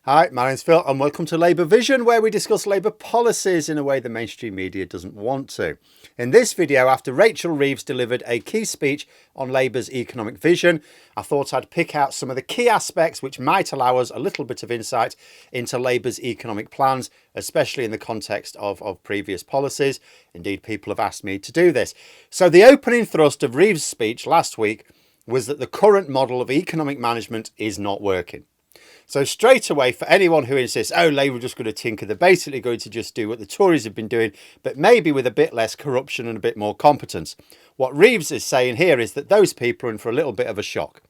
Hi, my name's Phil and welcome to LabourVision, where we discuss Labour policies in a way the mainstream media doesn't want to. In this video, after Rachel Reeves delivered a key speech on Labour's economic vision, I thought I'd pick out some of the key aspects which might allow us a little bit of insight into Labour's economic plans, especially in the context of previous policies. Indeed, people have asked me to do this. So the opening thrust of Reeves' speech last week was that the current model of economic management is not working. So straight away, for anyone who insists, oh, Labour are just going to tinker, they're basically going to just do what the Tories have been doing, but maybe with a bit less corruption and a bit more competence. What Reeves is saying here is that those people are in for a little bit of a shock.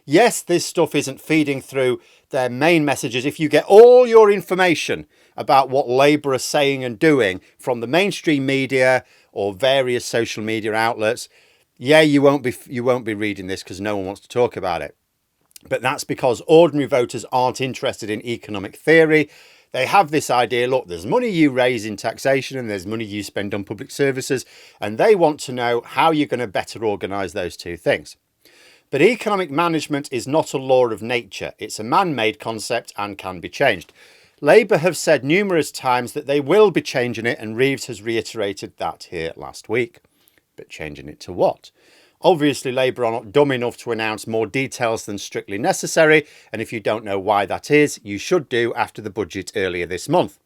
Yes, this stuff isn't feeding through their main messages. If you get all your information about what Labour are saying and doing from the mainstream media or various social media outlets, yeah, you won't be reading this because no one wants to talk about it. But that's because ordinary voters aren't interested in economic theory. They have this idea, look, there's money you raise in taxation and there's money you spend on public services, and they want to know how you're going to better organise those two things. But economic management is not a law of nature. It's a man-made concept and can be changed. Labour have said numerous times that they will be changing it, and Reeves has reiterated that here last week. But changing it to what? Obviously, Labour are not dumb enough to announce more details than strictly necessary, and if you don't know why that is, you should do after the budget earlier this month.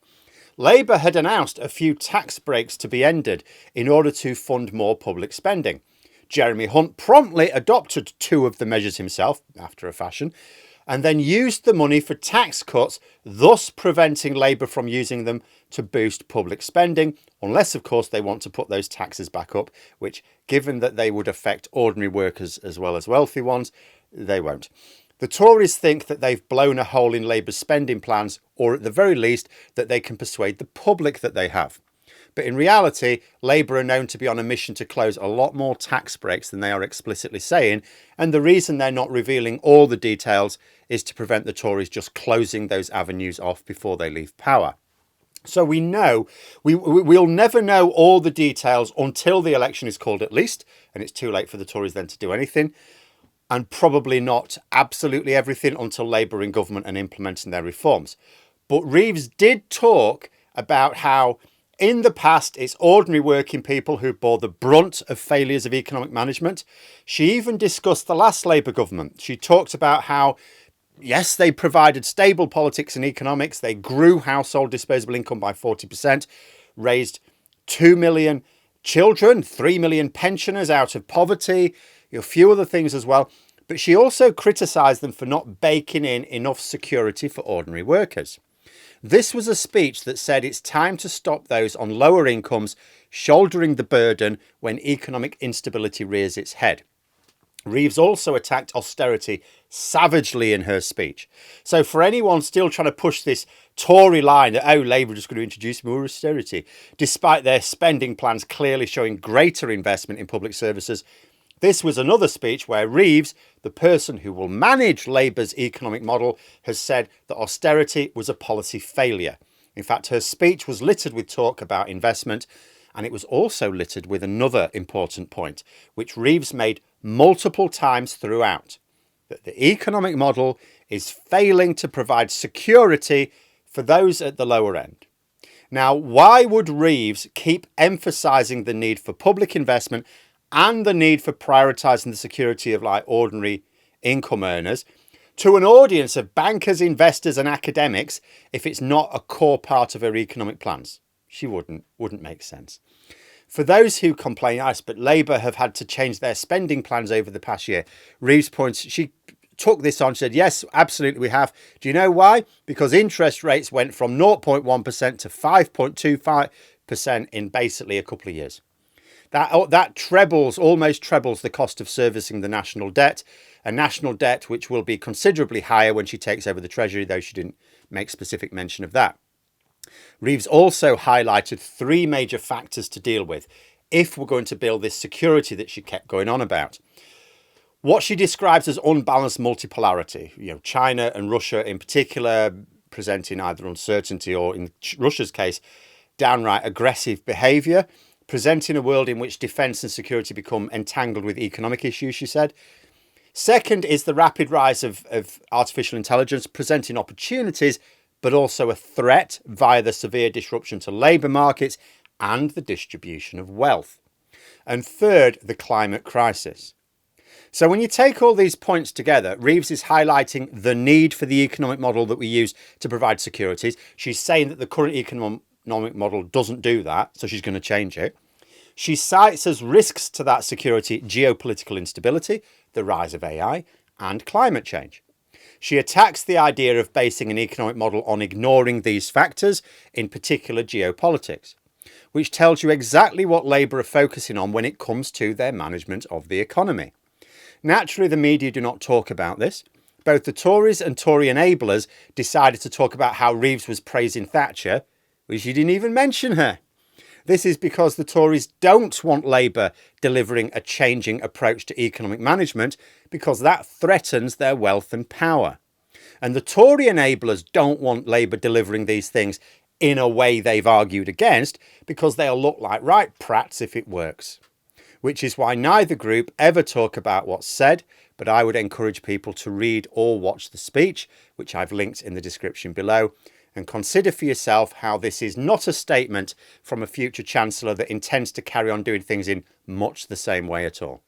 Labour had announced a few tax breaks to be ended in order to fund more public spending. Jeremy Hunt promptly adopted two of the measures himself, after a fashion, and then used the money for tax cuts, thus preventing Labour from using them to boost public spending, unless, of course, they want to put those taxes back up, which, given that they would affect ordinary workers as well as wealthy ones, they won't. The Tories think that they've blown a hole in Labour's spending plans, or at the very least, that they can persuade the public that they have. But in reality, Labour are known to be on a mission to close a lot more tax breaks than they are explicitly saying, and the reason they're not revealing all the details is to prevent the Tories just closing those avenues off before they leave power. So we know, we'll never know all the details until the election is called at least, and it's too late for the Tories then to do anything, and probably not absolutely everything until Labour are in government and implementing their reforms. But Reeves did talk about how in the past, it's ordinary working people who bore the brunt of failures of economic management. She even discussed the last Labour government. She talked about how, yes, they provided stable politics and economics. They grew household disposable income by 40%, raised 2 million children, 3 million pensioners out of poverty, a few other things as well. But she also criticised them for not baking in enough security for ordinary workers. This was a speech that said it's time to stop those on lower incomes shouldering the burden when economic instability rears its head. Reeves also attacked austerity savagely in her speech. So for anyone still trying to push this Tory line that, oh, Labour are just going to introduce more austerity, despite their spending plans clearly showing greater investment in public services, this was another speech where Reeves, the person who will manage Labour's economic model, has said that austerity was a policy failure. In fact, her speech was littered with talk about investment, and it was also littered with another important point, which Reeves made multiple times throughout, that the economic model is failing to provide security for those at the lower end. Now, why would Reeves keep emphasising the need for public investment and the need for prioritising the security of ordinary income earners to an audience of bankers, investors and academics if it's not a core part of her economic plans? She wouldn't make sense. For those who complain, yes, but Labour have had to change their spending plans over the past year, Reeves points, she took this on, said, yes, absolutely we have. Do you know why? Because interest rates went from 0.1% to 5.25% in basically a couple of years. That almost trebles the cost of servicing the national debt, a national debt which will be considerably higher when she takes over the Treasury, though she didn't make specific mention of that. Reeves also highlighted three major factors to deal with if we're going to build this security that she kept going on about. What she describes as unbalanced multipolarity, China and Russia in particular presenting either uncertainty or, in Russia's case, downright aggressive behaviour, presenting a world in which defence and security become entangled with economic issues, she said. Second is the rapid rise of artificial intelligence presenting opportunities, but also a threat via the severe disruption to labour markets and the distribution of wealth. And third, the climate crisis. So when you take all these points together, Reeves is highlighting the need for the economic model that we use to provide securities. She's saying that the current economic model doesn't do that, so she's going to change it. She cites as risks to that security geopolitical instability, the rise of AI, and climate change. She attacks the idea of basing an economic model on ignoring these factors, in particular geopolitics, which tells you exactly what Labour are focusing on when it comes to their management of the economy. Naturally, the media do not talk about this. Both the Tories and Tory enablers decided to talk about how Reeves was praising Thatcher, but she didn't even mention her. This is because the Tories don't want Labour delivering a changing approach to economic management because that threatens their wealth and power. And the Tory enablers don't want Labour delivering these things in a way they've argued against because they'll look like right prats if it works. Which is why neither group ever talk about what's said, but I would encourage people to read or watch the speech, which I've linked in the description below, and consider for yourself how this is not a statement from a future Chancellor that intends to carry on doing things in much the same way at all.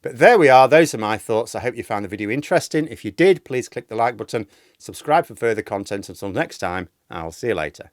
But there we are. Those are my thoughts. I hope you found the video interesting. If you did, please click the like button, subscribe for further content. Until next time, I'll see you later.